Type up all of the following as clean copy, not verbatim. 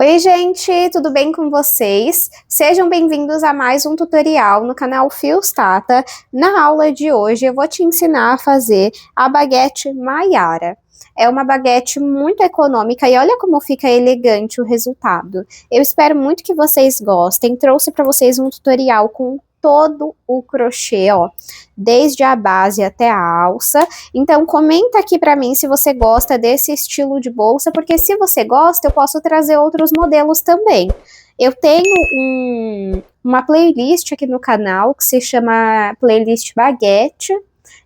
Oi, gente, tudo bem com vocês? Sejam bem-vindos a mais um tutorial no canal Fios Tata. Na aula de hoje eu vou te ensinar a fazer a baguete Maiara. É uma baguete muito econômica e olha como fica elegante o resultado. Eu espero muito que vocês gostem. Trouxe para vocês um tutorial com todo o crochê, ó, desde a base até a alça. Então comenta aqui para mim se você gosta desse estilo de bolsa, porque se você gosta, eu posso trazer outros modelos também. Eu tenho uma playlist aqui no canal que se chama Playlist Baguete.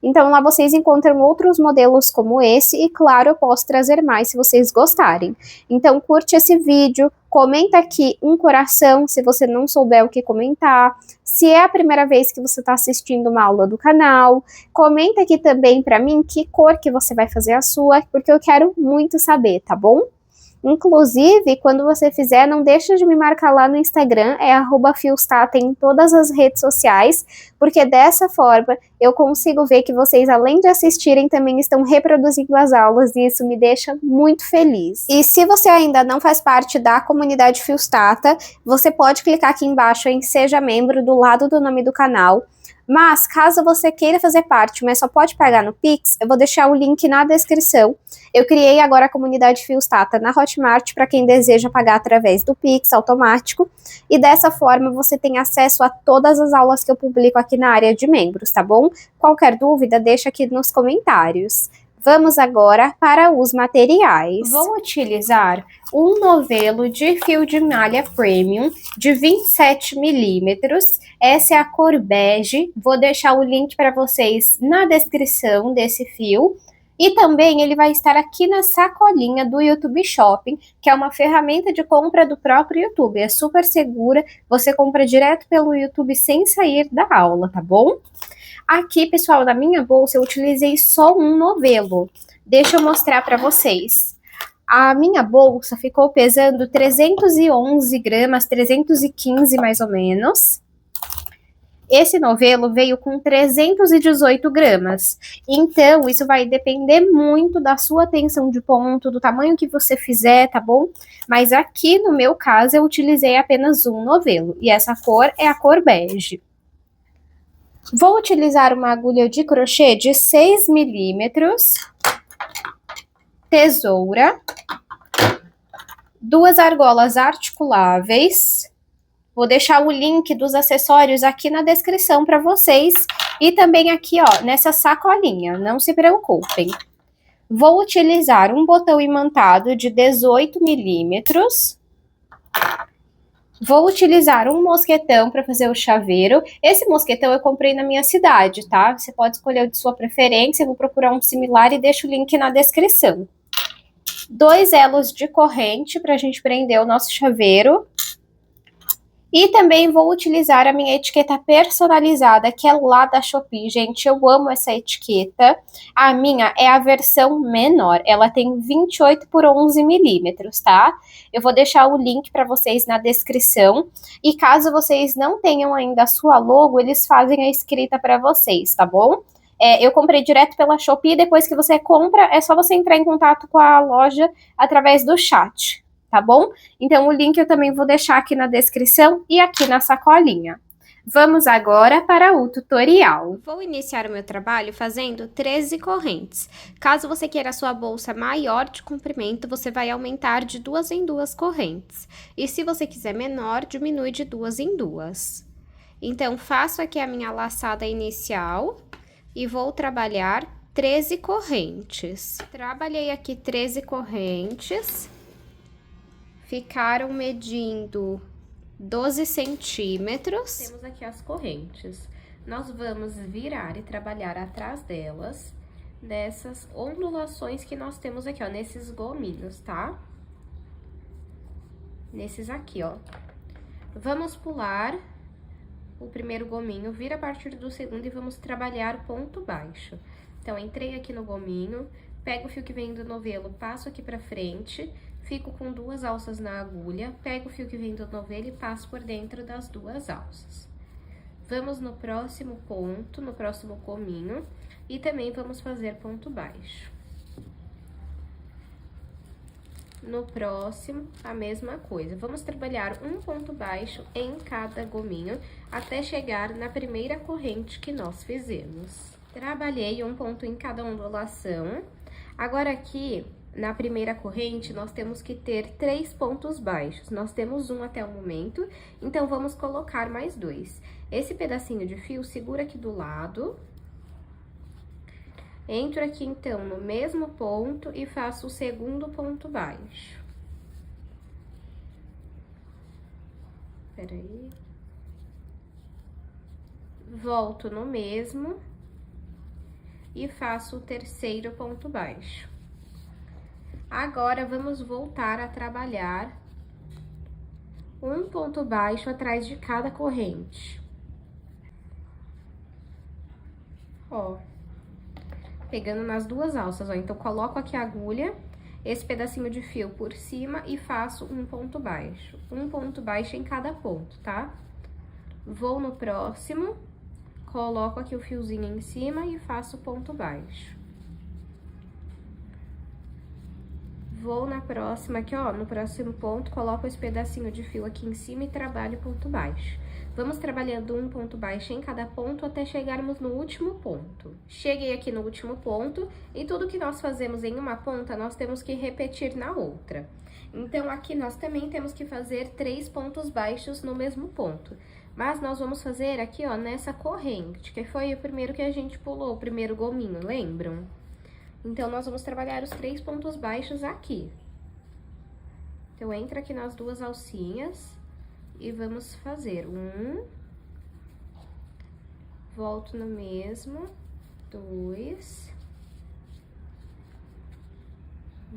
Então lá vocês encontram outros modelos como esse e claro, eu posso trazer mais se vocês gostarem. Então curte esse vídeo, comenta aqui um coração se você não souber o que comentar. Se é a primeira vez que você está assistindo uma aula do canal, comenta aqui também para mim que cor que você vai fazer a sua, porque eu quero muito saber, tá bom? Inclusive, quando você fizer, não deixa de me marcar lá no Instagram, é @fiostata em todas as redes sociais, porque dessa forma eu consigo ver que vocês, além de assistirem, também estão reproduzindo as aulas e isso me deixa muito feliz. E se você ainda não faz parte da comunidade Fiostata, você pode clicar aqui embaixo em Seja Membro, do lado do nome do canal. Mas, caso você queira fazer parte, mas só pode pagar no Pix, eu vou deixar o link na descrição. Eu criei agora a comunidade Fiostata na Hotmart para quem deseja pagar através do Pix automático. E dessa forma você tem acesso a todas as aulas que eu publico aqui na área de membros, tá bom? Qualquer dúvida, deixa aqui nos comentários. Vamos agora para os materiais. Vou utilizar um novelo de fio de malha premium de 27 milímetros. Essa é a cor bege. Vou deixar o link para vocês na descrição desse fio. E também ele vai estar aqui na sacolinha do YouTube Shopping, que é uma ferramenta de compra do próprio YouTube. É super segura, você compra direto pelo YouTube sem sair da aula, tá bom? Aqui, pessoal, na minha bolsa eu utilizei só um novelo. Deixa eu mostrar para vocês. A minha bolsa ficou pesando 311 gramas, 315 mais ou menos. Esse novelo veio com 318 gramas. Então, isso vai depender muito da sua tensão de ponto, do tamanho que você fizer, tá bom? Mas aqui, no meu caso, eu utilizei apenas um novelo. E essa cor é a cor bege. Vou utilizar uma agulha de crochê de 6 milímetros, tesoura, duas argolas articuláveis. Vou deixar o link dos acessórios aqui na descrição para vocês e também aqui, ó, nessa sacolinha, não se preocupem. Vou utilizar um botão imantado de 18 milímetros. Vou utilizar um mosquetão para fazer o chaveiro. Esse mosquetão eu comprei na minha cidade, tá? Você pode escolher o de sua preferência, eu vou procurar um similar e deixo o link na descrição. 2 elos de corrente para a gente prender o nosso chaveiro. E também vou utilizar a minha etiqueta personalizada, que é lá da Shopee. Gente, eu amo essa etiqueta. A minha é a versão menor. Ela tem 28 por 11 milímetros, tá? Eu vou deixar o link para vocês na descrição. E caso vocês não tenham ainda a sua logo, eles fazem a escrita para vocês, tá bom? Eu comprei direto pela Shopee. Depois que você compra, é só você entrar em contato com a loja através do chat. Tá bom? Então, o link eu também vou deixar aqui na descrição e aqui na sacolinha. Vamos agora para o tutorial. Vou iniciar o meu trabalho fazendo 13 correntes. Caso você queira a sua bolsa maior de comprimento, você vai aumentar de 2 em 2 correntes. E se você quiser menor, diminui de 2 em 2. Então, faço aqui a minha laçada inicial e vou trabalhar 13 correntes. Trabalhei aqui 13 correntes. Ficaram medindo 12 centímetros. Temos aqui as correntes. Nós vamos virar e trabalhar atrás delas, nessas ondulações que nós temos aqui, ó, nesses gominhos, tá? Nesses aqui, ó. Vamos pular o primeiro gominho, vira a partir do segundo e vamos trabalhar o ponto baixo. Então, entrei aqui no gominho, pego o fio que vem do novelo, passo aqui pra frente, fico com 2 alças na agulha, pego o fio que vem do novelo e passo por dentro das 2 alças. Vamos no próximo ponto, no próximo gominho, e também vamos fazer ponto baixo. No próximo, a mesma coisa. Vamos trabalhar um ponto baixo em cada gominho até chegar na primeira corrente que nós fizemos. Trabalhei um ponto em cada ondulação. Agora aqui, na primeira corrente, nós temos que ter 3 pontos baixos. Nós temos um até o momento, então vamos colocar mais 2. Esse pedacinho de fio segura aqui do lado. Entro aqui, então, no mesmo ponto e faço o segundo ponto baixo. Peraí. Volto no mesmo e faço o terceiro ponto baixo. Agora, vamos voltar a trabalhar um ponto baixo atrás de cada corrente. Ó. Pegando nas duas alças, ó. Então, coloco aqui a agulha, esse pedacinho de fio por cima e faço um ponto baixo. Um ponto baixo em cada ponto, tá? Vou no próximo, coloco aqui o fiozinho em cima e faço ponto baixo. Vou na próxima aqui, ó, no próximo ponto, coloco esse pedacinho de fio aqui em cima e trabalho ponto baixo. Vamos trabalhando um ponto baixo em cada ponto até chegarmos no último ponto. Cheguei aqui no último ponto e tudo que nós fazemos em uma ponta, nós temos que repetir na outra. Então, aqui nós também temos que fazer 3 pontos baixos no mesmo ponto. Mas nós vamos fazer aqui, ó, nessa corrente, que foi o primeiro que a gente pulou, o primeiro gominho, lembram? Então, nós vamos trabalhar os 3 pontos baixos aqui. Então, entra aqui nas duas alcinhas e vamos fazer volto no mesmo, 2,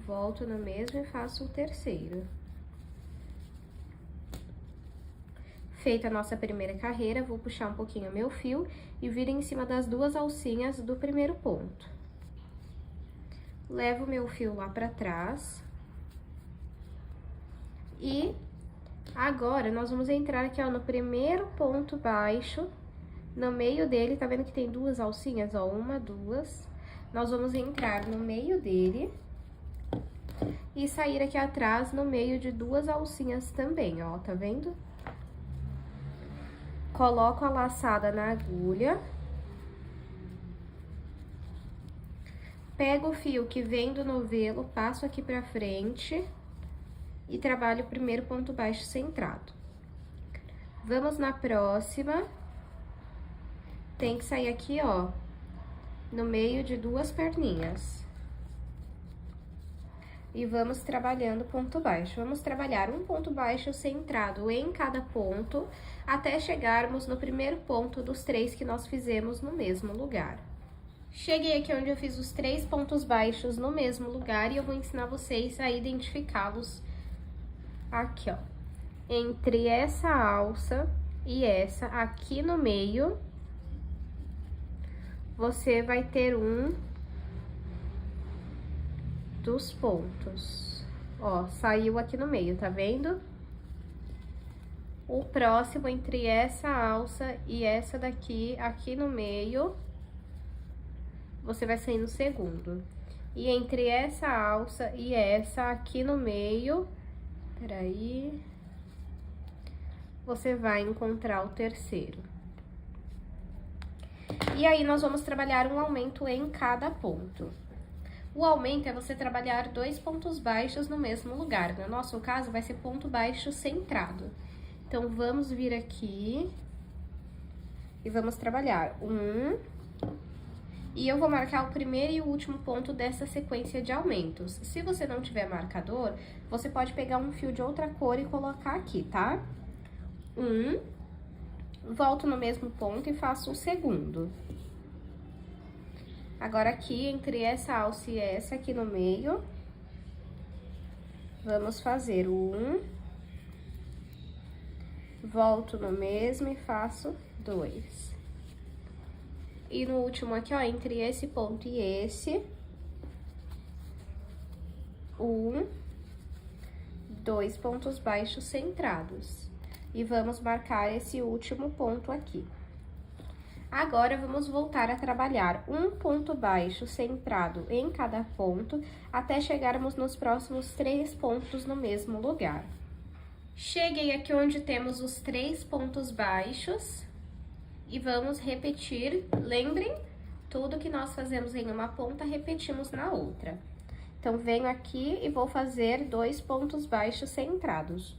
volto no mesmo e faço o terceiro. Feita a nossa primeira carreira, vou puxar um pouquinho meu fio e vir em cima das duas alcinhas do primeiro ponto. Levo meu fio lá pra trás. E agora, nós vamos entrar aqui, ó, no primeiro ponto baixo, no meio dele, tá vendo que tem duas alcinhas, ó, uma, duas. Nós vamos entrar no meio dele e sair aqui atrás no meio de duas alcinhas também, ó, tá vendo? Coloco a laçada na agulha. Pego o fio que vem do novelo, passo aqui pra frente e trabalho o primeiro ponto baixo centrado. Vamos na próxima. Tem que sair aqui, ó, no meio de duas perninhas. E vamos trabalhando ponto baixo. Vamos trabalhar um ponto baixo centrado em cada ponto, até chegarmos no primeiro ponto dos 3 que nós fizemos no mesmo lugar. Cheguei aqui onde eu fiz os 3 pontos baixos no mesmo lugar e eu vou ensinar vocês a identificá-los aqui, ó. Entre essa alça e essa aqui no meio, você vai ter um dos pontos. Ó, saiu aqui no meio, tá vendo? O próximo entre essa alça e essa daqui, aqui no meio, você vai sair no segundo. E entre essa alça e essa aqui no meio, peraí, você vai encontrar o terceiro. E aí, nós vamos trabalhar um aumento em cada ponto. O aumento é você trabalhar 2 pontos baixos no mesmo lugar. No nosso caso, vai ser ponto baixo centrado. Então, vamos vir aqui e vamos trabalhar e eu vou marcar o primeiro e o último ponto dessa sequência de aumentos. Se você não tiver marcador, você pode pegar um fio de outra cor e colocar aqui, tá? Volto no mesmo ponto e faço o segundo. Agora, aqui, entre essa alça e essa aqui no meio, vamos fazer volto no mesmo e faço 2. E no último aqui, ó, entre esse ponto e esse, 2 pontos baixos centrados. E vamos marcar esse último ponto aqui. Agora, vamos voltar a trabalhar um ponto baixo centrado em cada ponto, até chegarmos nos próximos 3 pontos no mesmo lugar. Cheguei aqui onde temos os 3 pontos baixos e vamos repetir. Lembrem, tudo que nós fazemos em uma ponta, repetimos na outra. Então, venho aqui e vou fazer 2 pontos baixos centrados.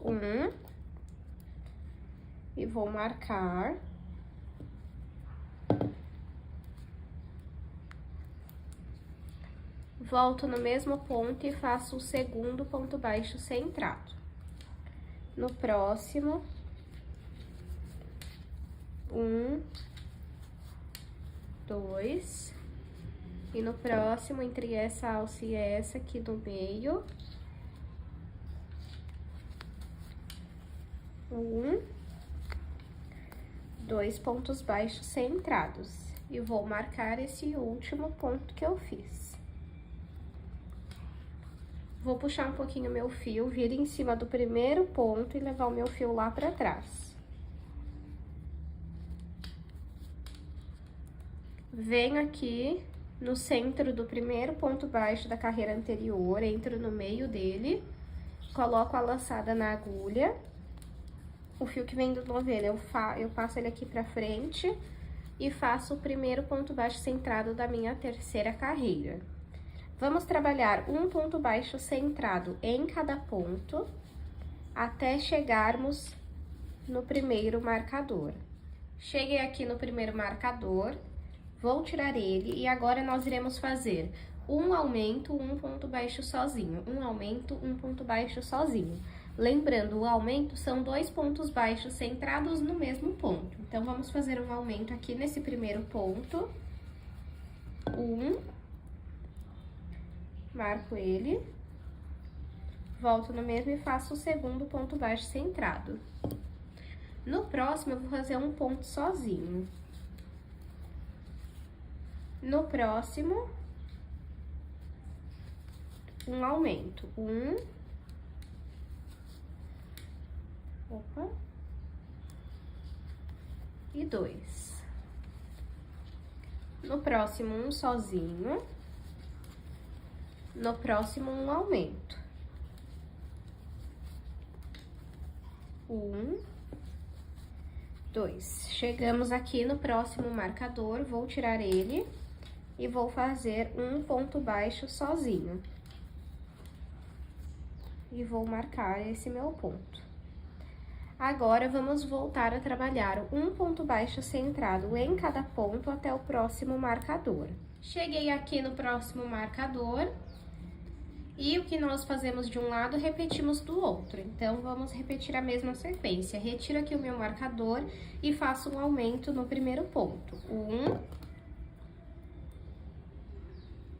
E vou marcar. Volto no mesmo ponto e faço o segundo ponto baixo centrado. No próximo, 1, 2, e no próximo, entre essa alça e essa aqui do meio, 1, 2 pontos baixos centrados, e vou marcar esse último ponto que eu fiz. Vou puxar um pouquinho meu fio, vir em cima do primeiro ponto e levar o meu fio lá pra trás. Venho aqui no centro do primeiro ponto baixo da carreira anterior, entro no meio dele, coloco a laçada na agulha. O fio que vem do novelo, eu passo ele aqui pra frente e faço o primeiro ponto baixo centrado da minha terceira carreira. Vamos trabalhar um ponto baixo centrado em cada ponto, até chegarmos no primeiro marcador. Cheguei aqui no primeiro marcador, vou tirar ele, e agora nós iremos fazer um aumento, um ponto baixo sozinho, um aumento, um ponto baixo sozinho. Lembrando, o aumento são 2 pontos baixos centrados no mesmo ponto. Então, vamos fazer um aumento aqui nesse primeiro ponto. Marco ele, volto no mesmo e faço o segundo ponto baixo centrado. No próximo, eu vou fazer um ponto sozinho. No próximo, um aumento. E 2. No próximo, um sozinho. No próximo, um aumento. 1, 2. Chegamos aqui no próximo marcador, vou tirar ele e vou fazer um ponto baixo sozinho. E vou marcar esse meu ponto. Agora, vamos voltar a trabalhar um ponto baixo centrado em cada ponto até o próximo marcador. Cheguei aqui no próximo marcador. E o que nós fazemos de um lado, repetimos do outro. Então, vamos repetir a mesma sequência. Retiro aqui o meu marcador e faço um aumento no primeiro ponto.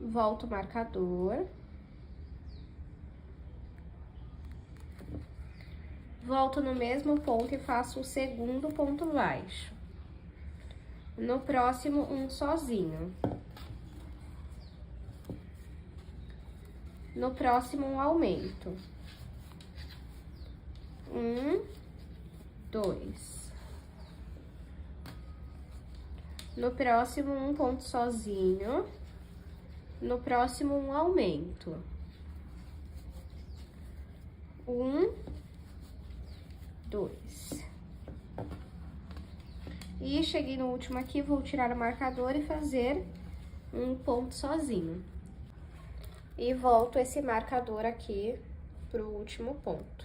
Volto o marcador. Volto no mesmo ponto e faço o segundo ponto baixo. No próximo, um sozinho. No próximo, um aumento. 1, 2. No próximo, um ponto sozinho. No próximo, um aumento. 1, 2. E cheguei no último aqui, vou tirar o marcador e fazer um ponto sozinho. E volto esse marcador aqui pro último ponto.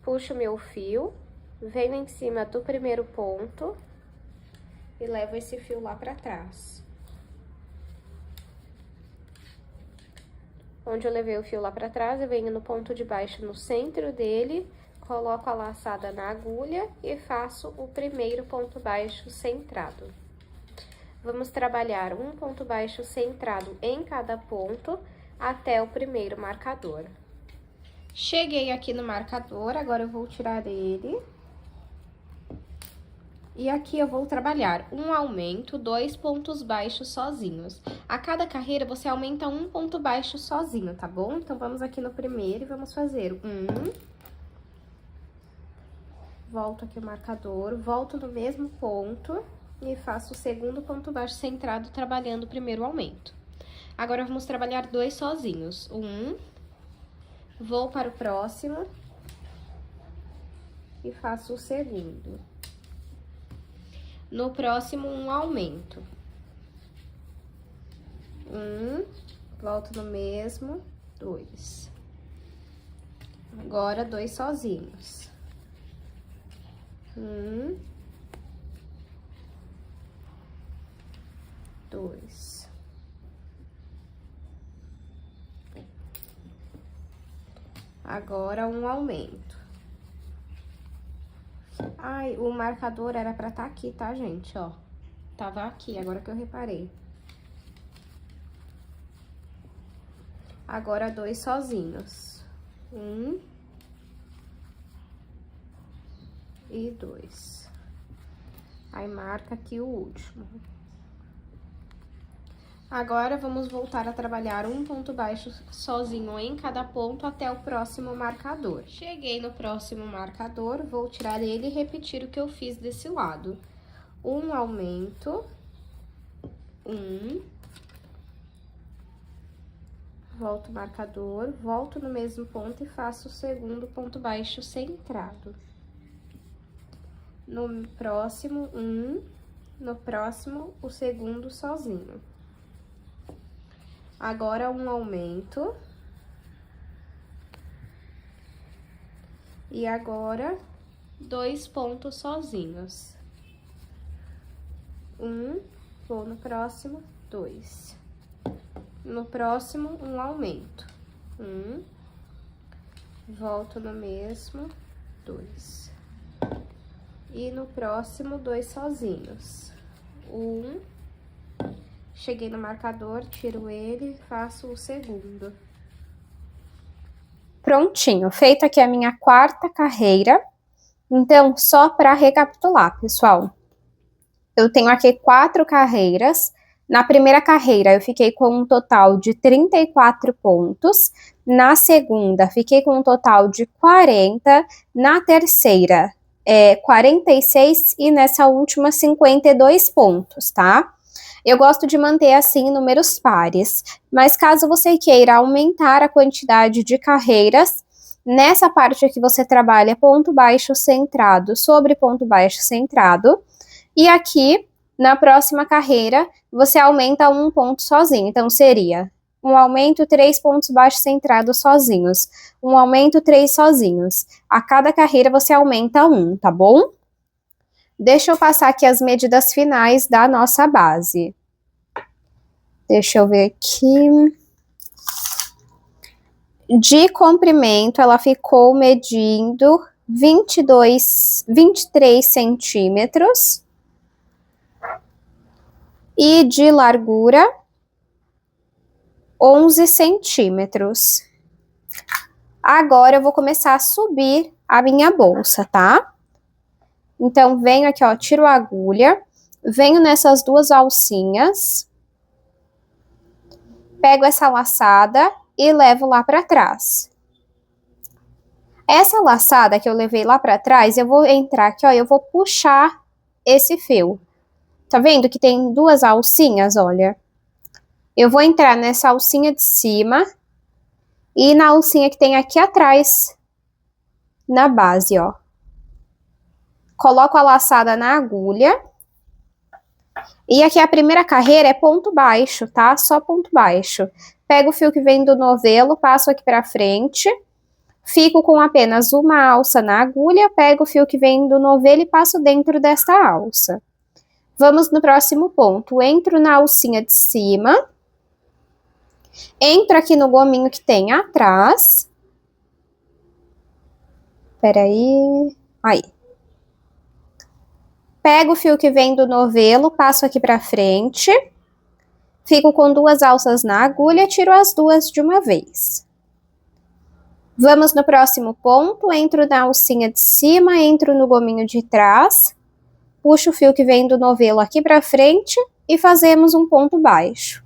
Puxo meu fio, venho em cima do primeiro ponto e levo esse fio lá pra trás. Onde eu levei o fio lá pra trás, eu venho no ponto de baixo, no centro dele, coloco a laçada na agulha e faço o primeiro ponto baixo centrado. Vamos trabalhar um ponto baixo centrado em cada ponto até o primeiro marcador. Cheguei aqui no marcador, agora eu vou tirar ele. E aqui eu vou trabalhar um aumento, 2 pontos baixos sozinhos. A cada carreira, você aumenta um ponto baixo sozinho, tá bom? Então, vamos aqui no primeiro e vamos fazer 1, volto aqui o marcador, volto no mesmo ponto e faço o segundo ponto baixo centrado, trabalhando o primeiro aumento. Agora, vamos trabalhar 2 sozinhos. Vou para o próximo e faço o segundo. No próximo, um aumento. Volto no mesmo, 2. Agora, 2 sozinhos. 2. Agora, um aumento. Ai, o marcador era pra estar aqui, tá, gente? Ó, tava aqui, agora que eu reparei. Agora, 2 sozinhos. 1 e 2. Aí, marca aqui o último. Agora, vamos voltar a trabalhar um ponto baixo sozinho em cada ponto até o próximo marcador. Cheguei no próximo marcador, vou tirar ele e repetir o que eu fiz desse lado. Um aumento. Volto o marcador, volto no mesmo ponto e faço o segundo ponto baixo centrado. No próximo, no próximo, o segundo sozinho. Agora, um aumento. E agora, 2 pontos sozinhos. Vou no próximo, 2. No próximo, um aumento. Volto no mesmo, 2. E no próximo, 2 sozinhos. Cheguei no marcador, tiro ele e faço o segundo. Prontinho, feita aqui a minha 4ª carreira. Então, só para recapitular, pessoal. Eu tenho aqui 4 carreiras. Na primeira carreira, eu fiquei com um total de 34 pontos. Na segunda, fiquei com um total de 40. Na terceira, 46. E nessa última, 52 pontos, tá? Eu gosto de manter assim números pares, mas caso você queira aumentar a quantidade de carreiras, nessa parte aqui você trabalha ponto baixo centrado sobre ponto baixo centrado, e aqui na próxima carreira você aumenta um ponto sozinho, então seria um aumento 3 pontos baixos centrados sozinhos, um aumento 3 sozinhos. A cada carreira você aumenta 1, tá bom? Deixa eu passar aqui as medidas finais da nossa base. Deixa eu ver aqui. De comprimento, ela ficou medindo 23 centímetros. E de largura, 11 centímetros. Agora, eu vou começar a subir a minha bolsa, tá? Então, venho aqui, ó, tiro a agulha, venho nessas 2 alcinhas, pego essa laçada e levo lá para trás. Essa laçada que eu levei lá para trás, eu vou entrar aqui, ó, eu vou puxar esse fio. Tá vendo que tem 2 alcinhas, olha? Eu vou entrar nessa alcinha de cima e na alcinha que tem aqui atrás, na base, ó. Coloco a laçada na agulha. E aqui a primeira carreira é ponto baixo, tá? Só ponto baixo. Pego o fio que vem do novelo, passo aqui pra frente. Fico com apenas uma alça na agulha, pego o fio que vem do novelo e passo dentro desta alça. Vamos no próximo ponto. Entro na alcinha de cima. Entro aqui no gominho que tem atrás. Peraí. Aí. Pego o fio que vem do novelo, passo aqui pra frente. Fico com 2 alças na agulha, tiro as 2 de uma vez. Vamos no próximo ponto, entro na alcinha de cima, entro no gominho de trás, puxo o fio que vem do novelo aqui pra frente e fazemos um ponto baixo.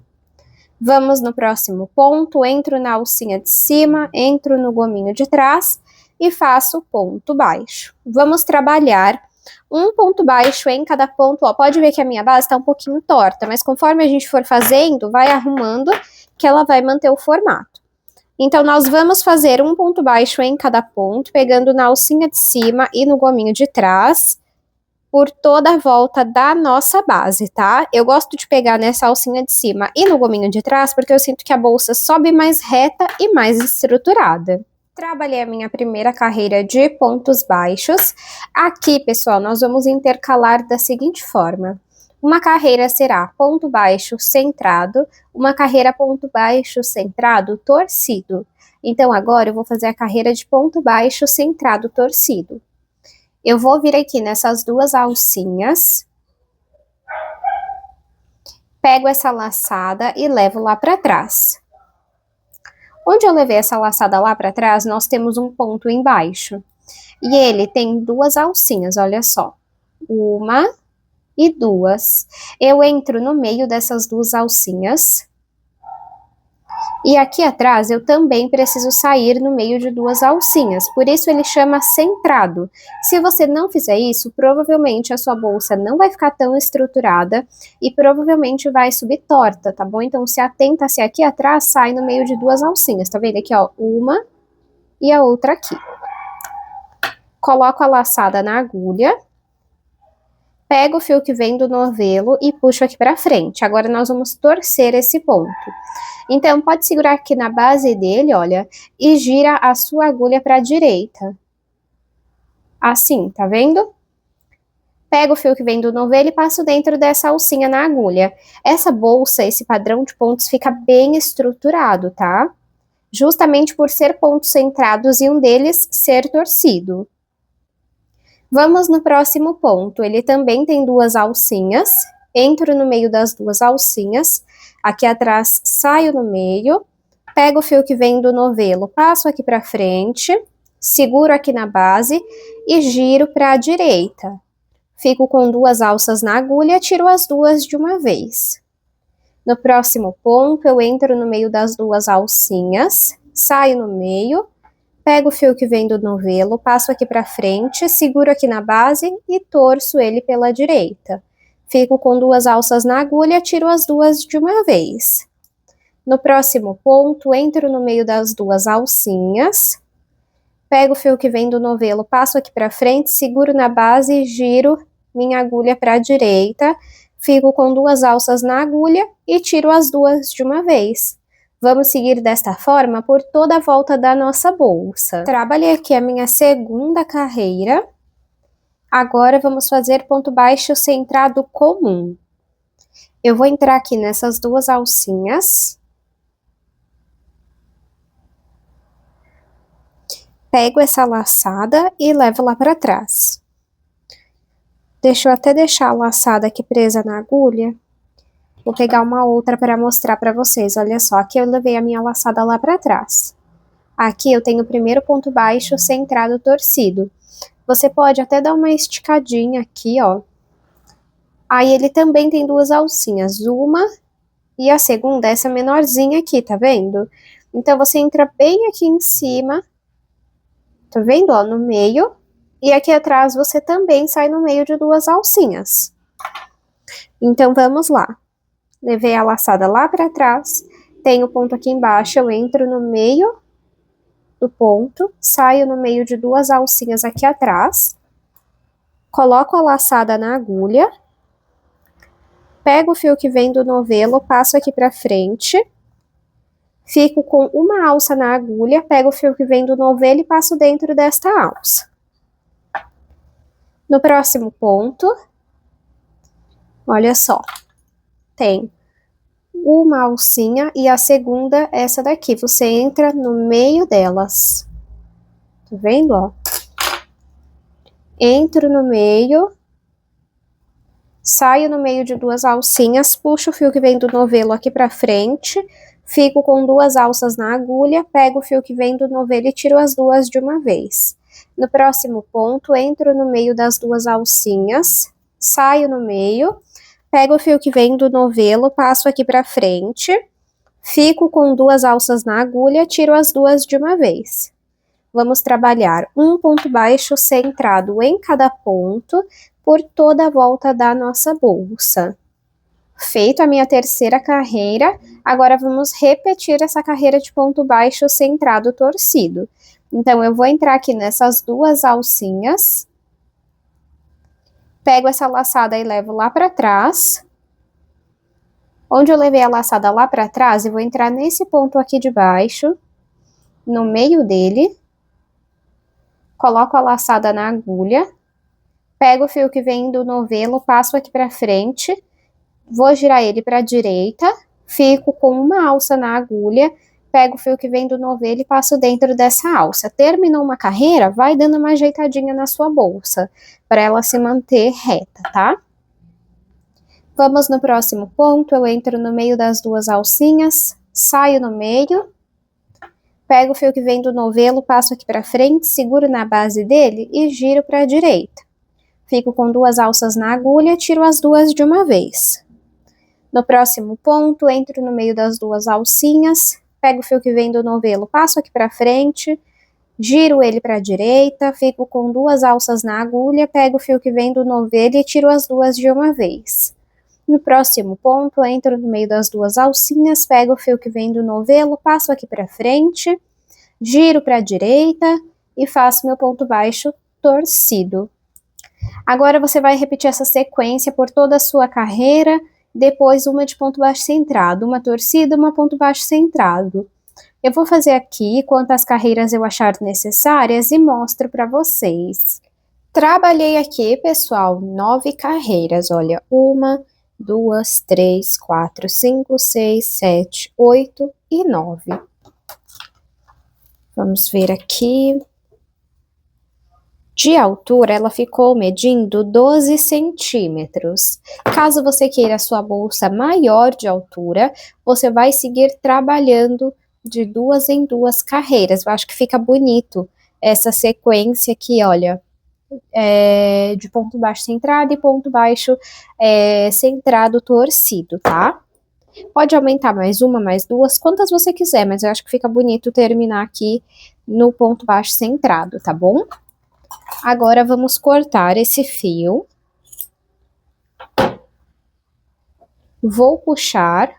Vamos no próximo ponto, entro na alcinha de cima, entro no gominho de trás e faço ponto baixo. Vamos trabalhar um ponto baixo em cada ponto. Ó, pode ver que a minha base está um pouquinho torta, mas conforme a gente for fazendo, vai arrumando que ela vai manter o formato. Então, nós vamos fazer um ponto baixo em cada ponto, pegando na alcinha de cima e no gominho de trás, por toda a volta da nossa base, tá? Eu gosto de pegar nessa alcinha de cima e no gominho de trás, porque eu sinto que a bolsa sobe mais reta e mais estruturada. Trabalhei a minha primeira carreira de pontos baixos. Aqui, pessoal, nós vamos intercalar da seguinte forma. Uma carreira será ponto baixo centrado, uma carreira ponto baixo centrado torcido. Então, agora eu vou fazer a carreira de ponto baixo centrado torcido. Eu vou vir aqui nessas duas alcinhas, pego essa laçada e levo lá para trás. Onde eu levei essa laçada lá para trás, nós temos um ponto embaixo. E ele tem duas alcinhas, olha só. Uma e duas. Eu entro no meio dessas duas alcinhas. E aqui atrás eu também preciso sair no meio de duas alcinhas, por isso ele chama centrado. Se você não fizer isso, provavelmente a sua bolsa não vai ficar tão estruturada e provavelmente vai subir torta, tá bom? Então se atenta se aqui atrás sai no meio de duas alcinhas, tá vendo aqui, ó? Uma e a outra aqui. Coloco a laçada na agulha. Pego o fio que vem do novelo e puxo aqui pra frente. Agora nós vamos torcer esse ponto. Então, pode segurar aqui na base dele, olha, e gira a sua agulha para a direita. Assim, tá vendo? Pego o fio que vem do novelo e passo dentro dessa alcinha na agulha. Essa bolsa, esse padrão de pontos fica bem estruturado, tá? Justamente por ser pontos centrados e um deles ser torcido. Vamos no próximo ponto. Ele também tem duas alcinhas. Entro no meio das duas alcinhas. Aqui atrás, saio no meio, pego o fio que vem do novelo, passo aqui para frente, seguro aqui na base e giro para a direita. Fico com duas alças na agulha, tiro as duas de uma vez. No próximo ponto, eu entro no meio das duas alcinhas, saio no meio, pego o fio que vem do novelo, passo aqui para frente, seguro aqui na base e torço ele pela direita. Fico com duas alças na agulha, tiro as duas de uma vez. No próximo ponto, entro no meio das duas alcinhas, pego o fio que vem do novelo, passo aqui para frente, seguro na base e giro minha agulha para a direita. Fico com duas alças na agulha e tiro as duas de uma vez. Vamos seguir desta forma por toda a volta da nossa bolsa. Trabalhei aqui a minha segunda carreira. Agora, vamos fazer ponto baixo centrado comum. Eu vou entrar aqui nessas duas alcinhas. Pego essa laçada e levo lá para trás. Deixa eu até deixar a laçada aqui presa na agulha. Vou pegar uma outra para mostrar para vocês. Olha só, aqui eu levei a minha laçada lá para trás. Aqui eu tenho o primeiro ponto baixo centrado torcido. Você pode até dar uma esticadinha aqui, ó. Aí ele também tem duas alcinhas, uma e a segunda, essa menorzinha aqui, tá vendo? Então, você entra bem aqui em cima, tá vendo, ó, no meio. E aqui atrás você também sai no meio de duas alcinhas. Então, vamos lá. Levei a laçada lá pra trás, tem o ponto aqui embaixo, eu entro no meio do ponto, saio no meio de duas alcinhas aqui atrás, coloco a laçada na agulha, pego o fio que vem do novelo, passo aqui pra frente, fico com uma alça na agulha, pego o fio que vem do novelo e passo dentro desta alça. No próximo ponto, olha só, tem uma alcinha e a segunda, essa daqui, você entra no meio delas. Tá vendo, ó? Entro no meio, saio no meio de duas alcinhas, puxo o fio que vem do novelo aqui pra frente, fico com duas alças na agulha, pego o fio que vem do novelo e tiro as duas de uma vez. No próximo ponto, entro no meio das duas alcinhas, saio no meio, pego o fio que vem do novelo, passo aqui pra frente, fico com duas alças na agulha, tiro as duas de uma vez. vamos trabalhar um ponto baixo centrado em cada ponto por toda a volta da nossa bolsa. Feito a minha terceira carreira, agora vamos repetir essa carreira de ponto baixo centrado torcido. Então, eu vou entrar aqui nessas duas alcinhas, pego essa laçada e levo lá para trás. Onde eu levei a laçada lá para trás, eu vou entrar nesse ponto aqui de baixo, no meio dele, coloco a laçada na agulha, pego o fio que vem do novelo, passo aqui para frente, vou girar ele para a direita, fico com uma alça na agulha, pego o fio que vem do novelo e passo dentro dessa alça. Terminou uma carreira, vai dando uma ajeitadinha na sua bolsa, para ela se manter reta, tá? Vamos no próximo ponto, eu entro no meio das duas alcinhas, saio no meio, pego o fio que vem do novelo, passo aqui para frente, seguro na base dele e giro para a direita. Fico com duas alças na agulha, tiro as duas de uma vez. No próximo ponto, entro no meio das duas alcinhas, pego o fio que vem do novelo, passo aqui para frente, giro ele para a direita, fico com duas alças na agulha, pego o fio que vem do novelo e tiro as duas de uma vez. No próximo ponto, entro no meio das duas alcinhas, pego o fio que vem do novelo, passo aqui para frente, giro para a direita e faço meu ponto baixo torcido. Agora você vai repetir essa sequência por toda a sua carreira, depois uma de ponto baixo centrado, uma torcida, uma ponto baixo centrado. Eu vou fazer aqui quantas carreiras eu achar necessárias e mostro para vocês. Trabalhei aqui, pessoal, 9 carreiras, olha, 1, 2, 3, 4, 5, 6, 7, 8 e 9. Vamos ver aqui. De altura, ela ficou medindo 12 centímetros. Caso você queira a sua bolsa maior de altura, você vai seguir trabalhando de 2 em 2 carreiras. Eu acho que fica bonito essa sequência aqui, olha. De ponto baixo centrado e ponto baixo centrado torcido, tá? Pode aumentar mais uma, mais duas, quantas você quiser, mas eu acho que fica bonito terminar aqui no ponto baixo centrado, tá bom? Agora vamos cortar esse fio. Vou puxar.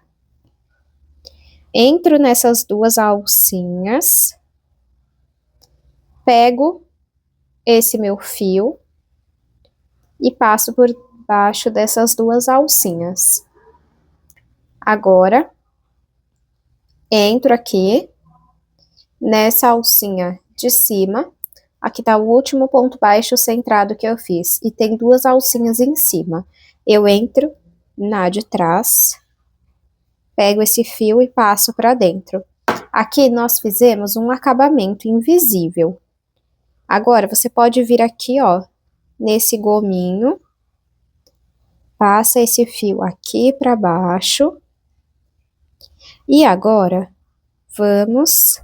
Entro nessas duas alcinhas. Pego esse meu fio e passo por baixo dessas duas alcinhas. Agora, entro aqui nessa alcinha de cima, aqui tá o último ponto baixo centrado que eu fiz, e tem duas alcinhas em cima. Eu entro na de trás, pego esse fio e passo para dentro. Aqui nós fizemos um acabamento invisível. Agora, você pode vir aqui, ó, nesse gominho, passa esse fio aqui para baixo. E agora, vamos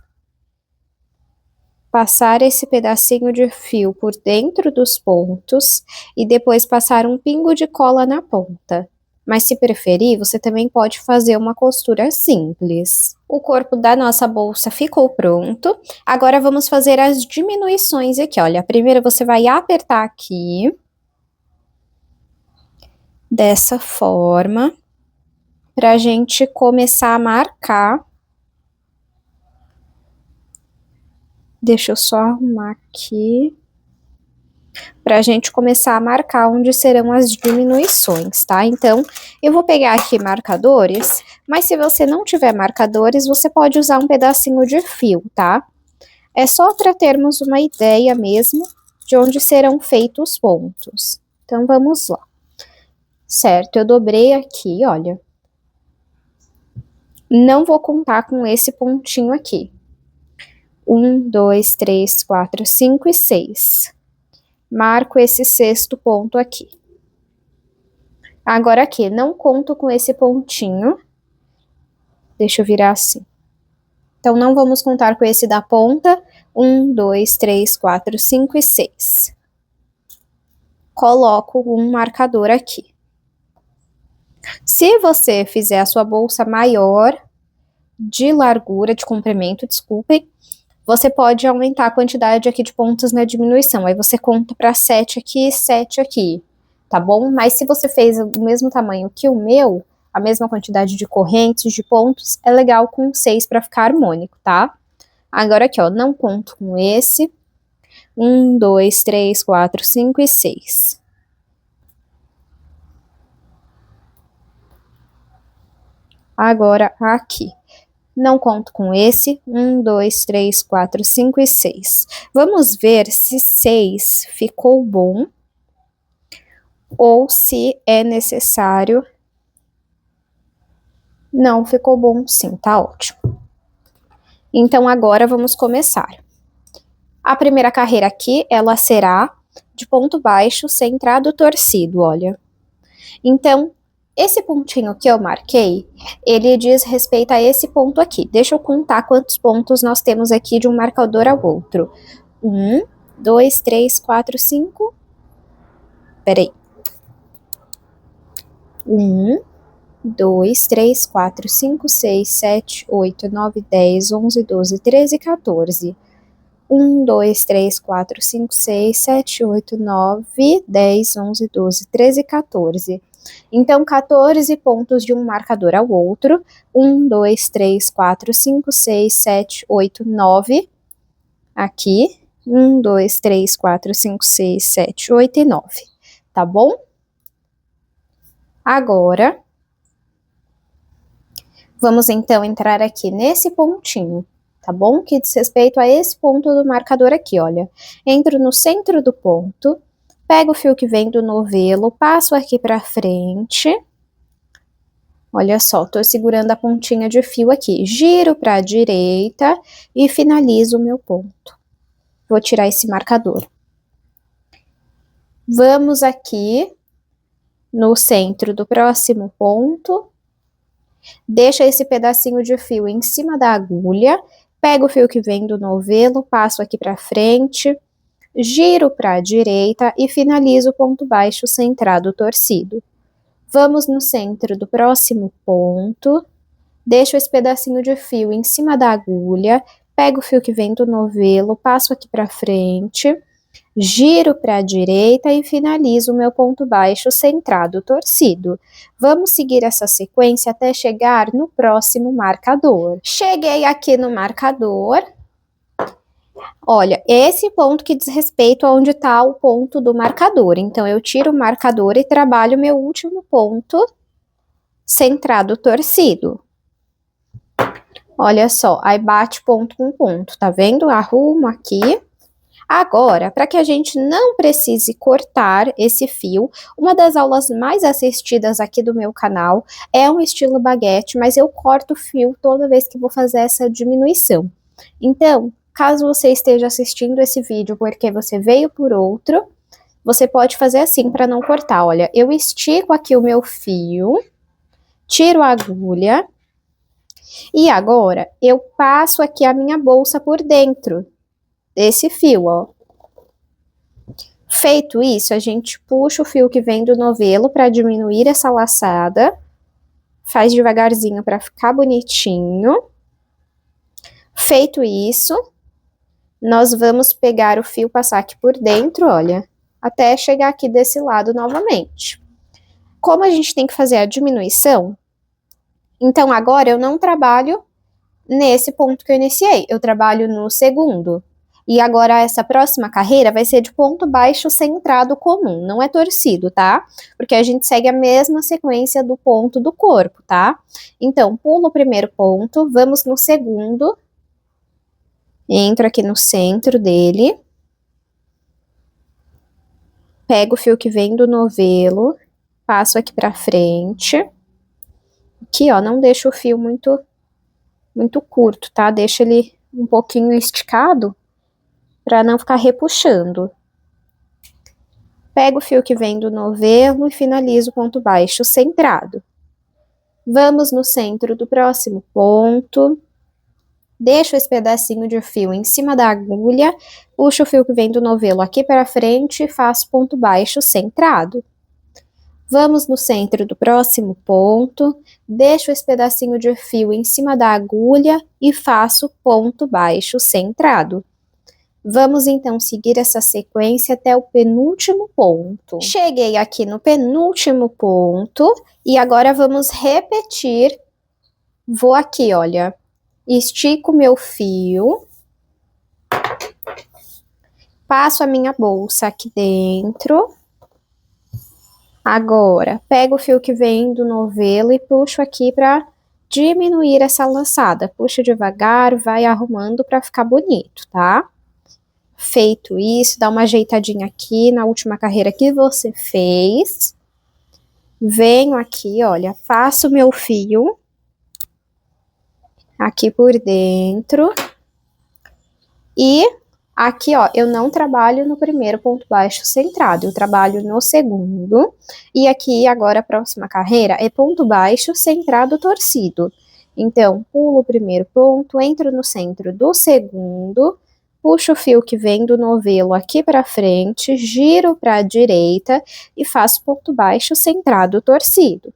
passar esse pedacinho de fio por dentro dos pontos e depois passar um pingo de cola na ponta. Mas se preferir, você também pode fazer uma costura simples. O corpo da nossa bolsa ficou pronto. Agora vamos fazer as diminuições aqui, olha. Primeiro você vai apertar aqui, dessa forma, pra gente começar a marcar. Deixa eu só arrumar aqui. Pra gente começar a marcar onde serão as diminuições, tá? Então, eu vou pegar aqui marcadores, mas se você não tiver marcadores, você pode usar um pedacinho de fio, tá? É só para termos uma ideia mesmo de onde serão feitos os pontos. Então, vamos lá. Certo, eu dobrei aqui, olha. Não vou contar com esse pontinho aqui. 1, 2, 3, 4, 5 e 6. Marco esse sexto ponto aqui. Agora aqui, não conto com esse pontinho. Deixa eu virar assim. Então, não vamos contar com esse da ponta. 1, 2, 3, 4, 5 e 6. Coloco um marcador aqui. Se você fizer a sua bolsa maior, de largura, de comprimento, desculpem, você pode aumentar a quantidade aqui de pontos na diminuição. Aí você conta para 7 aqui, 7 aqui, tá bom? Mas se você fez do mesmo tamanho que o meu, a mesma quantidade de correntes, de pontos, é legal com 6 para ficar harmônico, tá? Agora aqui, ó, não conto com esse. 1, 2, 3, 4, 5 e 6. Agora aqui. Não conto com esse. 1, 2, 3, 4, 5 e 6. Vamos ver se 6 ficou bom ou se é necessário. Não, ficou bom sim, tá ótimo. Então, agora vamos começar. A primeira carreira aqui, ela será de ponto baixo, centrado, torcido, olha. Então, esse pontinho que eu marquei, ele diz respeito a esse ponto aqui. Deixa eu contar quantos pontos nós temos aqui de um marcador ao outro. 1, 2, 3, 4, 5. Peraí. 1, 2, 3, 4, 5, 6, 7, 8, 9, 10, 11, 12, 13, 14. 1, 2, 3, 4, 5, 6, 7, 8, 9, 10, 11, 12, 13, 14. Então, 14 pontos de um marcador ao outro. 1, 2, 3, 4, 5, 6, 7, 8, 9. Aqui. 1, 2, 3, 4, 5, 6, 7, 8 e 9. Tá bom? Agora, vamos então entrar aqui nesse pontinho, tá bom? Que diz respeito a esse ponto do marcador aqui, olha. Entro no centro do ponto, pego o fio que vem do novelo, passo aqui pra frente. Olha só, tô segurando a pontinha de fio aqui. Giro pra direita e finalizo o meu ponto. Vou tirar esse marcador. Vamos aqui no centro do próximo ponto. Deixa esse pedacinho de fio em cima da agulha, pego o fio que vem do novelo, passo aqui para frente, giro para a direita e finalizo o ponto baixo centrado torcido. Vamos no centro do próximo ponto, deixo esse pedacinho de fio em cima da agulha, pego o fio que vem do novelo, passo aqui para frente, giro para a direita e finalizo o meu ponto baixo centrado torcido. Vamos seguir essa sequência até chegar no próximo marcador. Cheguei aqui no marcador. Olha, esse ponto que diz respeito a onde está o ponto do marcador. Então, eu tiro o marcador e trabalho o meu último ponto centrado torcido. Olha só, aí bate ponto com ponto, tá vendo? Arrumo aqui. Agora, para que a gente não precise cortar esse fio, uma das aulas mais assistidas aqui do meu canal é um estilo baguete, mas eu corto o fio toda vez que vou fazer essa diminuição. Então, caso você esteja assistindo esse vídeo porque você veio por outro, você pode fazer assim para não cortar. Olha, eu estico aqui o meu fio, tiro a agulha e agora eu passo aqui a minha bolsa por dentro desse fio, ó. Feito isso, a gente puxa o fio que vem do novelo para diminuir essa laçada. Faz devagarzinho para ficar bonitinho. Feito isso, nós vamos pegar o fio, passar aqui por dentro, olha, até chegar aqui desse lado novamente. Como a gente tem que fazer a diminuição, então agora eu não trabalho nesse ponto que eu iniciei, eu trabalho no segundo. E agora essa próxima carreira vai ser de ponto baixo centrado comum, não é torcido, tá? Porque a gente segue a mesma sequência do ponto do corpo, tá? Então, pulo o primeiro ponto, vamos no segundo. Entro aqui no centro dele. Pego o fio que vem do novelo, passo aqui pra frente. Aqui, ó, não deixo o fio muito curto, tá? Deixa ele um pouquinho esticado, para não ficar repuxando. Pego o fio que vem do novelo e finalizo o ponto baixo centrado. Vamos no centro do próximo ponto. Deixo esse pedacinho de fio em cima da agulha, puxo o fio que vem do novelo aqui para frente e faço ponto baixo centrado. Vamos no centro do próximo ponto, deixo esse pedacinho de fio em cima da agulha e faço ponto baixo centrado. Vamos então seguir essa sequência até o penúltimo ponto. Cheguei aqui no penúltimo ponto e agora vamos repetir. Vou aqui, olha, estico meu fio, passo a minha bolsa aqui dentro. Agora, pego o fio que vem do novelo e puxo aqui para diminuir essa laçada. Puxa devagar, vai arrumando para ficar bonito, tá? Feito isso, dá uma ajeitadinha aqui na última carreira que você fez. Venho aqui, olha, passo meu fio aqui por dentro. E aqui, ó, eu não trabalho no primeiro ponto baixo centrado, eu trabalho no segundo. E aqui, agora, a próxima carreira é ponto baixo centrado torcido. Então, pulo o primeiro ponto, entro no centro do segundo, puxo o fio que vem do novelo aqui para frente, giro para a direita e faço ponto baixo centrado torcido.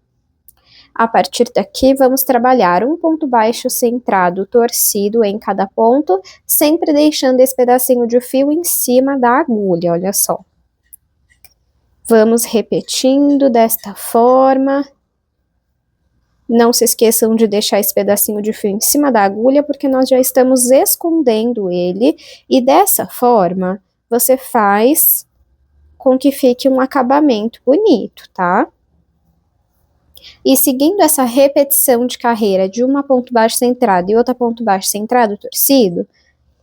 A partir daqui, vamos trabalhar um ponto baixo centrado torcido em cada ponto, sempre deixando esse pedacinho de fio em cima da agulha, olha só. Vamos repetindo desta forma. Não se esqueçam de deixar esse pedacinho de fio em cima da agulha, porque nós já estamos escondendo ele, e dessa forma, você faz com que fique um acabamento bonito, tá? E seguindo essa repetição de carreira de uma ponto baixo centrado e outra ponto baixo centrado torcido,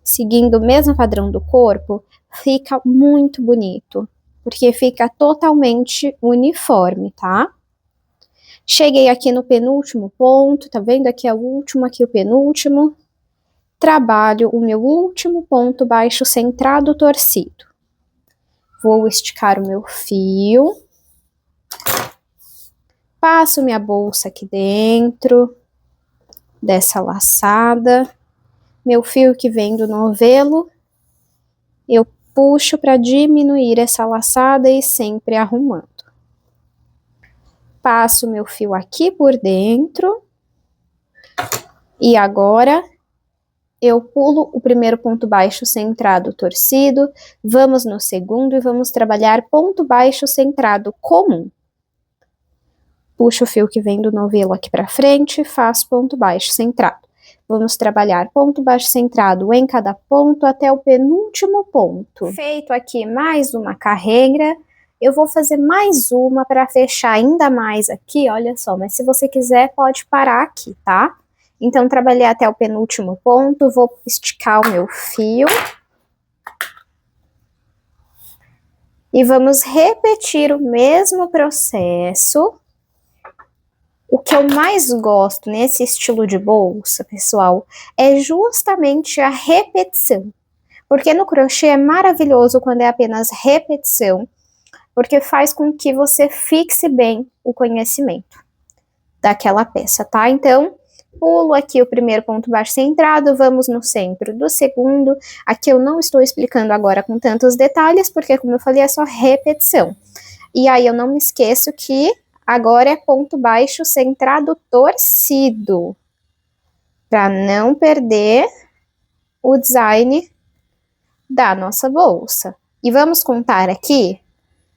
seguindo o mesmo padrão do corpo, fica muito bonito, porque fica totalmente uniforme, tá? Cheguei aqui no penúltimo ponto, tá vendo? Aqui é o último, aqui o penúltimo. Trabalho o meu último ponto baixo centrado torcido. Vou esticar o meu fio. Passo minha bolsa aqui dentro dessa laçada. Meu fio que vem do novelo, eu puxo para diminuir essa laçada e sempre arrumando. Passo meu fio aqui por dentro. E agora, eu pulo o primeiro ponto baixo centrado torcido, vamos no segundo e vamos trabalhar ponto baixo centrado comum. Puxo o fio que vem do novelo aqui para frente, faço ponto baixo centrado. Vamos trabalhar ponto baixo centrado em cada ponto até o penúltimo ponto. Feito aqui mais uma carreira, eu vou fazer mais uma para fechar ainda mais aqui, olha só, mas se você quiser pode parar aqui, tá? Então, trabalhei até o penúltimo ponto, vou esticar o meu fio. E vamos repetir o mesmo processo. O que eu mais gosto nesse estilo de bolsa, pessoal, é justamente a repetição. Porque no crochê é maravilhoso quando é apenas repetição, porque faz com que você fixe bem o conhecimento daquela peça, tá? Então, pulo aqui o primeiro ponto baixo centrado, vamos no centro do segundo. Aqui eu não estou explicando agora com tantos detalhes, porque como eu falei, é só repetição. E aí eu não me esqueço que agora é ponto baixo centrado torcido, para não perder o design da nossa bolsa. E vamos contar aqui,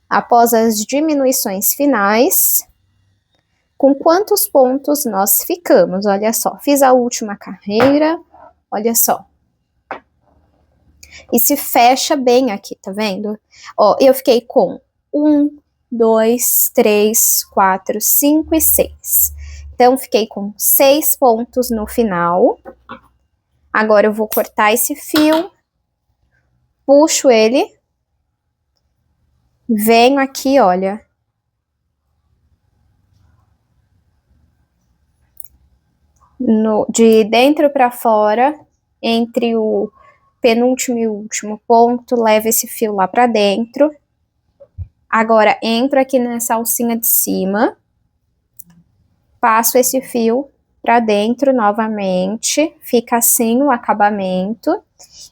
após as diminuições finais, com quantos pontos nós ficamos. Olha só, fiz a última carreira, olha só. E se fecha bem aqui, tá vendo? Ó, eu fiquei com 1, 2, 3, 4, 5 e 6. Então, fiquei com 6 pontos no final. Agora, eu vou cortar esse fio, puxo ele, venho aqui, olha, de dentro para fora, entre o penúltimo e o último ponto, levo esse fio lá para dentro. Agora, entro aqui nessa alcinha de cima, passo esse fio para dentro novamente, fica assim o acabamento.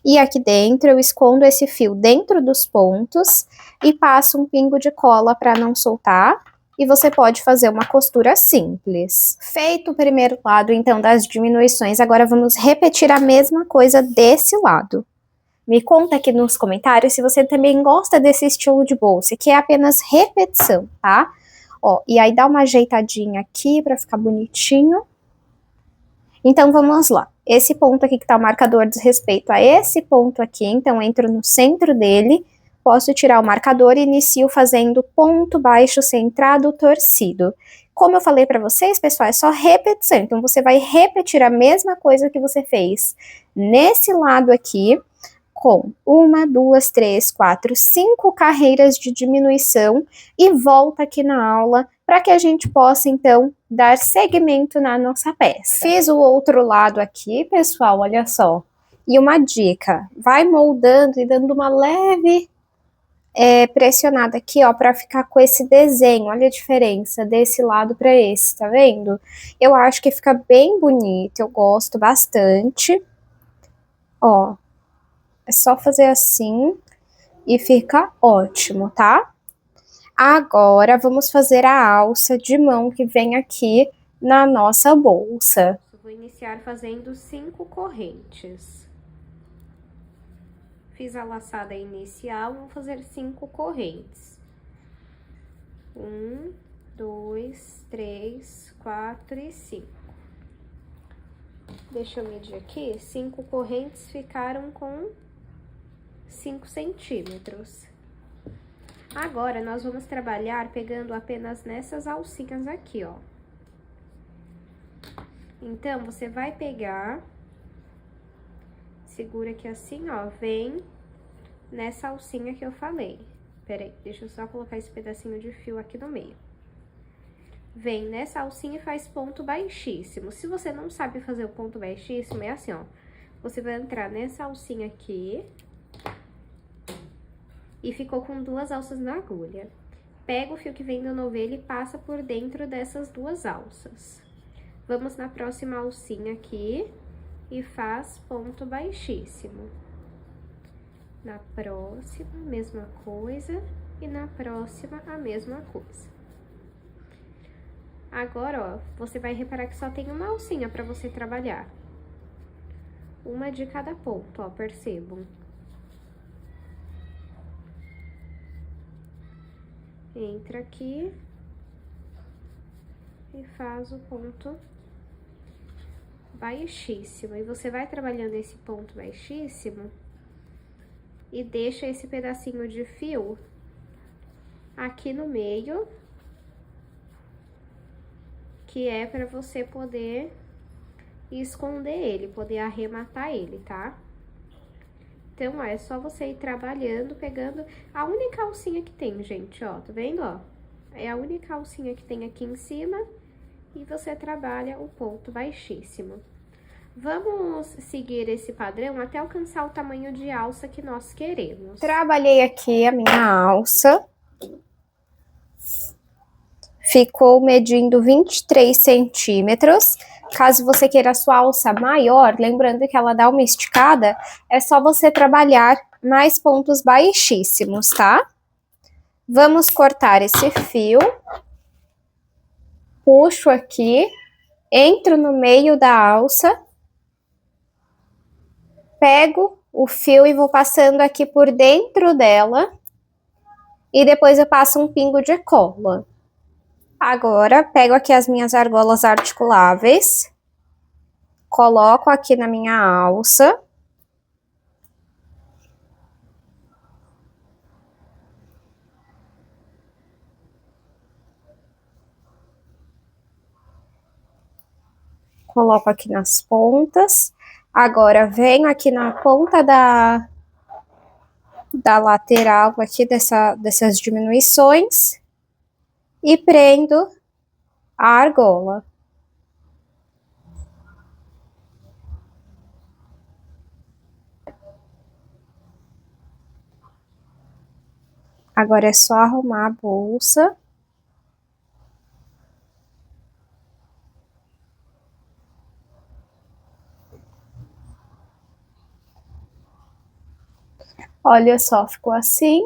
E aqui dentro eu escondo esse fio dentro dos pontos e passo um pingo de cola para não soltar. e você pode fazer uma costura simples. Feito o primeiro lado, então, das diminuições, agora vamos repetir a mesma coisa desse lado. Me conta aqui nos comentários se você também gosta desse estilo de bolsa, que é apenas repetição, tá? Ó, e aí dá uma ajeitadinha aqui para ficar bonitinho. Então, vamos lá. Esse ponto aqui que tá o marcador diz respeito a esse ponto aqui, então entro no centro dele, posso tirar o marcador e inicio fazendo ponto baixo centrado torcido. Como eu falei para vocês, pessoal, é só repetição. Então, você vai repetir a mesma coisa que você fez nesse lado aqui, com 1, 2, 3, 4, 5 carreiras de diminuição e volta aqui na aula para que a gente possa, então, dar segmento na nossa peça. Fiz o outro lado aqui, pessoal, olha só. E uma dica, vai moldando e dando uma leve pressionada aqui, ó, para ficar com esse desenho. Olha a diferença desse lado para esse, tá vendo? Eu acho que fica bem bonito, eu gosto bastante. Ó, é só fazer assim e fica ótimo, tá? Agora, vamos fazer a alça de mão que vem aqui na nossa bolsa. Eu vou iniciar fazendo 5 correntes. Fiz a laçada inicial, vou fazer 5 correntes. 1, 2, 3, 4 e 5. Deixa eu medir aqui, 5 correntes ficaram com 5 centímetros. Agora, nós vamos trabalhar pegando apenas nessas alcinhas aqui, ó. Então, você vai pegar, segura aqui assim, ó, vem nessa alcinha que eu falei. Peraí, deixa eu só colocar esse pedacinho de fio aqui no meio. Vem nessa alcinha e faz ponto baixíssimo. Se você não sabe fazer o ponto baixíssimo, é assim, ó. Você vai entrar nessa alcinha aqui e ficou com 2 alças na agulha. Pega o fio que vem do novelo e passa por dentro dessas 2 alças. Vamos na próxima alcinha aqui e faz ponto baixíssimo. Na próxima, mesma coisa, e na próxima, a mesma coisa. Agora, ó, você vai reparar que só tem uma alcinha para você trabalhar. Uma de cada ponto, ó, percebam. Entra aqui e faz o ponto baixíssimo. E você vai trabalhando esse ponto baixíssimo e deixa esse pedacinho de fio aqui no meio, que é para você poder esconder ele, poder arrematar ele, tá? Então, ó, é só você ir trabalhando, pegando a única alcinha que tem, gente, ó, tá vendo, ó? É a única alcinha que tem aqui em cima e você trabalha o ponto baixíssimo. Vamos seguir esse padrão até alcançar o tamanho de alça que nós queremos. Trabalhei aqui a minha alça. Ficou medindo 23 centímetros. Caso você queira a sua alça maior, lembrando que ela dá uma esticada, é só você trabalhar mais pontos baixíssimos, tá? Vamos cortar esse fio. Puxo aqui, entro no meio da alça, pego o fio e vou passando aqui por dentro dela. E depois eu passo um pingo de cola. Agora, pego aqui as minhas argolas articuláveis, coloco aqui na minha alça. Coloco aqui nas pontas. Agora, venho aqui na ponta da lateral aqui dessas diminuições e prendo a argola. Agora é só arrumar a bolsa. Olha só, ficou assim.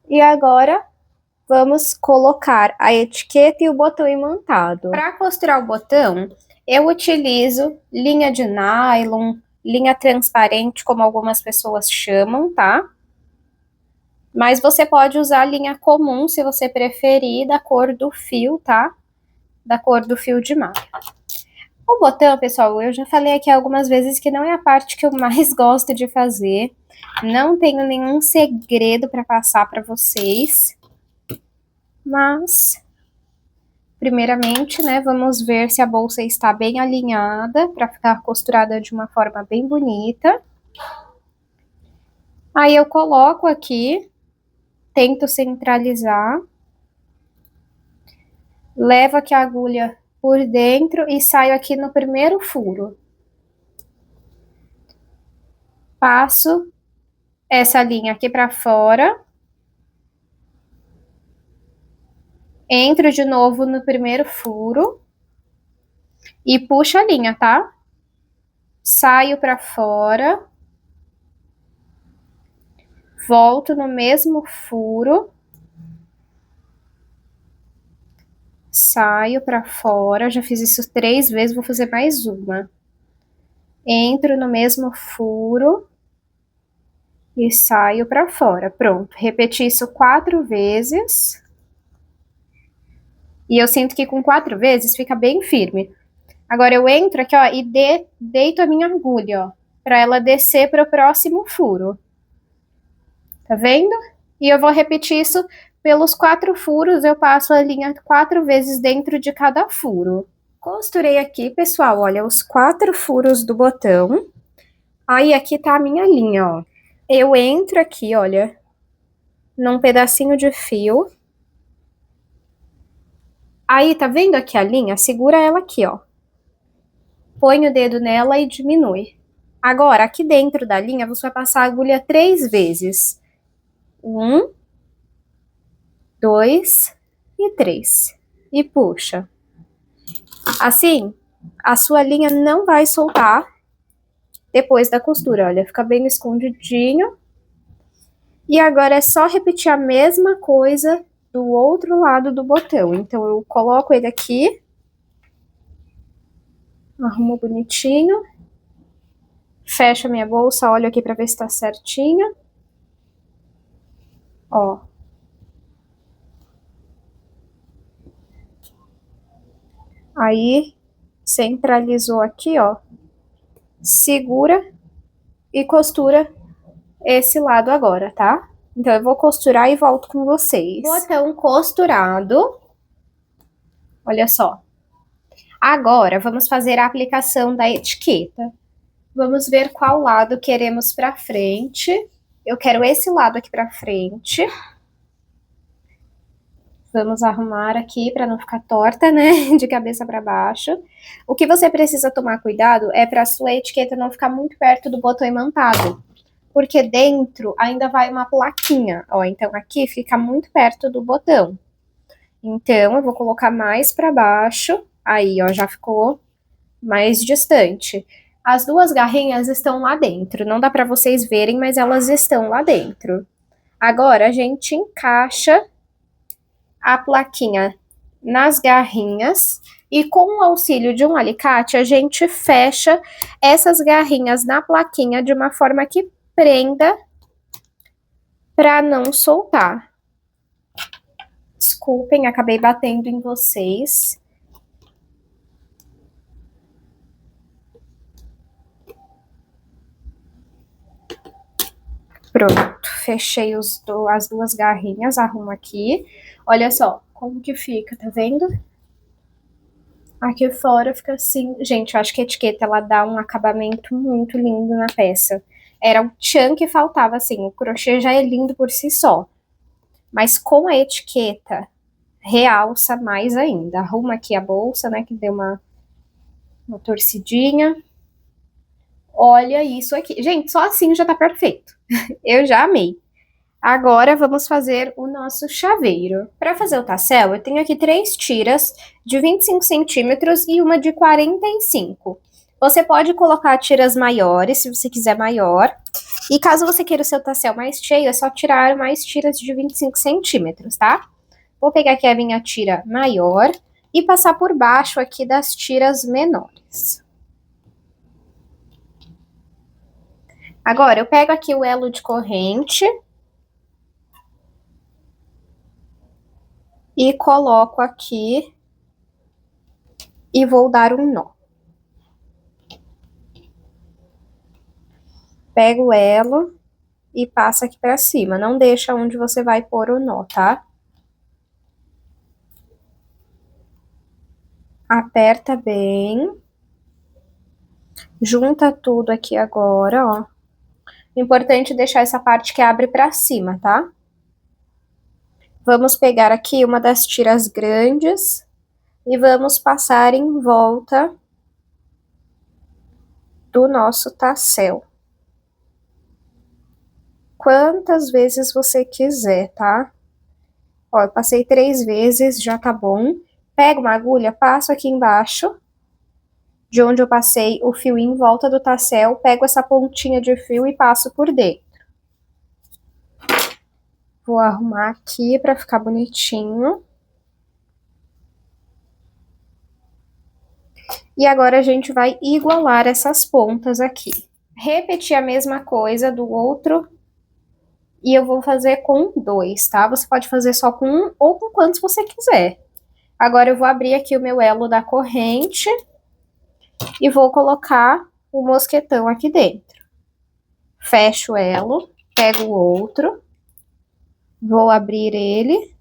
E agora vamos colocar a etiqueta e o botão imantado. Para costurar o botão, eu utilizo linha de nylon, linha transparente, como algumas pessoas chamam, tá? Mas você pode usar linha comum, se você preferir, da cor do fio, tá? Da cor do fio de malha. O botão, pessoal, eu já falei aqui algumas vezes que não é a parte que eu mais gosto de fazer. Não tenho nenhum segredo para passar para vocês. Mas, primeiramente, né, vamos ver se a bolsa está bem alinhada para ficar costurada de uma forma bem bonita. Aí eu coloco aqui, tento centralizar, levo aqui a agulha por dentro e saio aqui no primeiro furo. Passo essa linha aqui para fora. Entro de novo no primeiro furo e puxo a linha, tá? Saio para fora. Volto no mesmo furo. Saio para fora, já fiz isso 3 vezes, vou fazer mais uma. Entro no mesmo furo e saio para fora. Pronto, repeti isso 4 vezes. E eu sinto que com 4 vezes fica bem firme. Agora eu entro aqui, ó, e deito a minha agulha, ó, para ela descer para o próximo furo. Tá vendo? E eu vou repetir isso pelos 4 furos, eu passo a linha 4 vezes dentro de cada furo. Costurei aqui, pessoal, olha, os 4 furos do botão. Aí aqui tá a minha linha, ó. Eu entro aqui, olha, num pedacinho de fio. Aí, tá vendo aqui a linha? Segura ela aqui, ó. Põe o dedo nela e diminui. Agora, aqui dentro da linha, você vai passar a agulha 3 vezes. 1, 2 e 3. E puxa. Assim, a sua linha não vai soltar depois da costura, olha, fica bem escondidinho. E agora é só repetir a mesma coisa do outro lado do botão. Então, eu coloco ele aqui, arrumo bonitinho, fecho a minha bolsa, olho aqui pra ver se tá certinho. Ó. Aí, centralizou aqui, ó. Segura e costura esse lado agora, tá? Então, eu vou costurar e volto com vocês. Botão costurado. Olha só. Agora, vamos fazer a aplicação da etiqueta. Vamos ver qual lado queremos pra frente. Eu quero esse lado aqui pra frente. Vamos arrumar aqui para não ficar torta, né? De cabeça para baixo. O que você precisa tomar cuidado é para a sua etiqueta não ficar muito perto do botão imantado. Porque dentro ainda vai uma plaquinha, ó. Então aqui fica muito perto do botão. Então eu vou colocar mais para baixo. Aí, ó, já ficou mais distante. As 2 garrinhas estão lá dentro. Não dá para vocês verem, mas elas estão lá dentro. Agora a gente encaixa a plaquinha nas garrinhas e com o auxílio de um alicate a gente fecha essas garrinhas na plaquinha de uma forma que prenda para não soltar. Desculpem, acabei batendo em vocês. Pronto, fechei as 2 garrinhas, arrumo aqui. Olha só como que fica, tá vendo? Aqui fora fica assim. Gente, eu acho que a etiqueta, ela dá um acabamento muito lindo na peça. Era um tchan que faltava, assim, o crochê já é lindo por si só. Mas com a etiqueta, realça mais ainda. Arrumo aqui a bolsa, né, que deu uma torcidinha. Olha isso aqui. Gente, só assim já tá perfeito. Eu já amei. Agora vamos fazer o nosso chaveiro. Para fazer o tassel, eu tenho aqui 3 tiras de 25 centímetros e uma de 45. Você pode colocar tiras maiores, se você quiser maior. E caso você queira o seu tassel mais cheio, é só tirar mais tiras de 25 centímetros, tá? Vou pegar aqui a minha tira maior e passar por baixo aqui das tiras menores. Agora, eu pego aqui o elo de corrente e coloco aqui e vou dar um nó. Pego o elo e passa aqui pra cima, não deixa onde você vai pôr o nó, tá? Aperta bem. Junta tudo aqui agora, ó. Importante deixar essa parte que abre pra cima, tá? Vamos pegar aqui uma das tiras grandes e vamos passar em volta do nosso tassel. Quantas vezes você quiser, tá? Ó, eu passei 3 vezes, já tá bom. Pego uma agulha, passo aqui embaixo, de onde eu passei o fio em volta do tassel, pego essa pontinha de fio e passo por dentro. Vou arrumar aqui pra ficar bonitinho. E agora a gente vai igualar essas pontas aqui. Repetir a mesma coisa do outro. E eu vou fazer com 2, tá? Você pode fazer só com 1 ou com quantos você quiser. Agora eu vou abrir aqui o meu elo da corrente e vou colocar o mosquetão aqui dentro. Fecho o elo, pego o outro, vou abrir ele,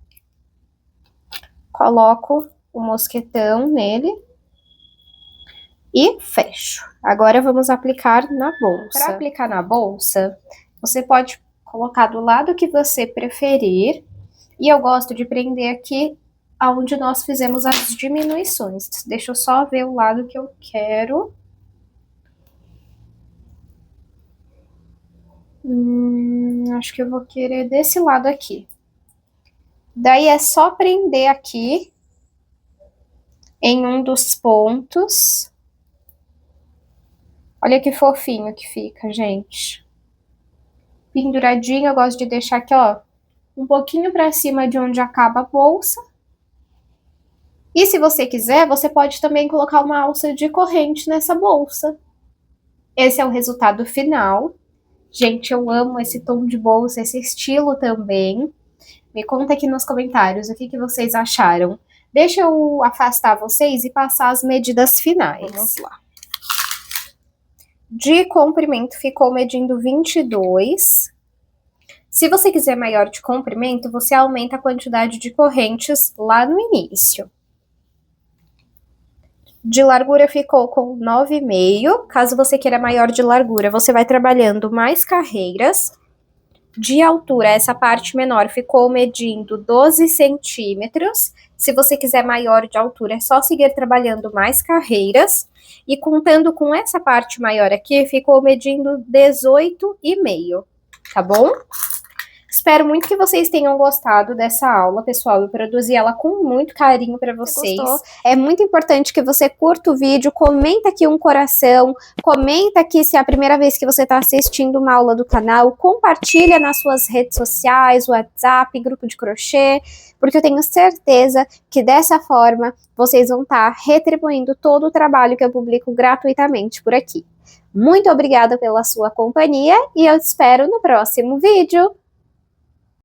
coloco o mosquetão nele e fecho. Agora vamos aplicar na bolsa. Para aplicar na bolsa, você pode colocar do lado que você preferir, e eu gosto de prender aqui onde nós fizemos as diminuições. Deixa eu só ver o lado que eu quero. Acho que eu vou querer desse lado aqui. Daí é só prender aqui em um dos pontos. Olha que fofinho que fica, gente. Penduradinho, eu gosto de deixar aqui, ó, um pouquinho pra cima de onde acaba a bolsa. E se você quiser, você pode também colocar uma alça de corrente nessa bolsa. Esse é o resultado final. Gente, eu amo esse tom de bolsa, esse estilo também. Me conta aqui nos comentários o que vocês acharam. Deixa eu afastar vocês e passar as medidas finais. Vamos lá. De comprimento ficou medindo 22. Se você quiser maior de comprimento, você aumenta a quantidade de correntes lá no início. De largura ficou com 9,5. Caso você queira maior de largura, você vai trabalhando mais carreiras. De altura, essa parte menor ficou medindo 12 centímetros. Se você quiser maior de altura, é só seguir trabalhando mais carreiras. E contando com essa parte maior aqui, ficou medindo 18,5, tá bom? Espero muito que vocês tenham gostado dessa aula, pessoal. Eu produzi ela com muito carinho para vocês. É muito importante que você curta o vídeo, comenta aqui um coração, comenta aqui se é a primeira vez que você está assistindo uma aula do canal, compartilha nas suas redes sociais, WhatsApp, grupo de crochê, porque eu tenho certeza que dessa forma vocês vão estar retribuindo todo o trabalho que eu publico gratuitamente por aqui. Muito obrigada pela sua companhia e eu te espero no próximo vídeo.